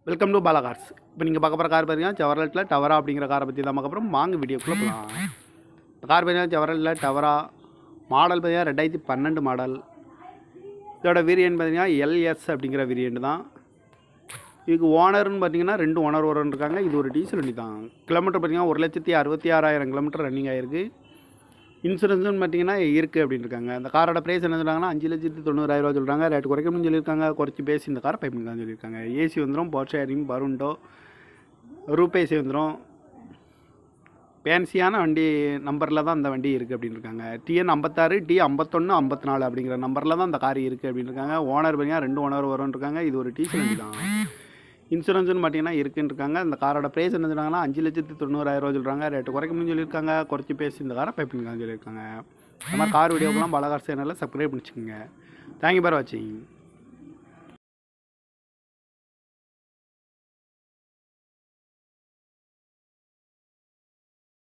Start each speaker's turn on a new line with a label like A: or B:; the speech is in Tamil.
A: Welcome to Bala cars. இப்போ நீங்கள் பார்க்க போகிற கார் பார்த்தீங்கன்னா செவர்லெட்டில் டவரா அப்படிங்கிற காரை பற்றி தான் பார்க்க போகிறோம். வாங்க வீடியோக்குள்ளே போகலாம். கார் பார்த்தீங்கன்னா செவர்லெட்டில் டவரா மாடல் பார்த்தீங்கன்னா 2012 மாடல். இதோட வேரியன்ட் பார்த்தீங்கன்னா எல்எஸ் அப்படிங்கிற வேரியன்ட் தான். இதுக்கு ஓனர்னு பார்த்தீங்கன்னா 2 ஓனர் வரன்னு இருக்காங்க. இது ஒரு டீசல் வண்டி தான். கிலோமீட்டர் பார்த்தீங்கன்னா 1,66,000 கிலோமீட்டர் ரன்னிங் ஆகிருக்கு. இன்சூரன்ஸுன்னு பார்த்தீங்கன்னா இருக்குது அப்படின்னு இருக்காங்க. அந்த காரோட ப்ரைஸ் என்ன சொல்கிறாங்கன்னா 5,90,000 சொல்கிறாங்க. ரேட்டு குறைக்கணும்னு சொல்லியிருக்காங்க. குறைச்சி பேசி இந்த காரை பை பண்ணிக்கலாம்னு சொல்லியிருக்காங்க. ஏசி வந்துடும், பவர் ஷேரிங், பருண்டோ, ரூபேசி வந்துடும். ஃபேன்சியான வண்டி நம்பரில் தான் அந்த வண்டி இருக்குது அப்படின்னு இருக்காங்க. TN 56 T51 54 அப்படிங்கிற நம்பரில் தான் அந்த கார் இருக்குது அப்படின்னு இருக்காங்க. ஓனர் பார்த்தீங்கன்னா 2 ஓனர் வரும்னு இருக்காங்க. இது ஒரு டீசல் வண்டி தான். இன்சூரன்ஸ்னு பார்த்தீங்கன்னா இருக்குன்னு இருக்காங்க. அந்த காரோட ப்ரைஸ் என்ன சொல்கிறாங்கன்னா 5,90,000 சொல்கிறாங்க. ரேட்டு குறைக்கணும்னு சொல்லியிருக்காங்க. குறைச்சி பேசி இந்த காரை பை பண்ணிக்கலாம்னு சொல்லியிருக்காங்க. இந்த மாதிரி கார் வீடியோக்கெல்லாம் பாலா கார் சேனலில் சப்ஸ்கிரைப் பண்ணிச்சுக்கோங்க. தேங்க்யூ ஃபார் வாட்சிங்.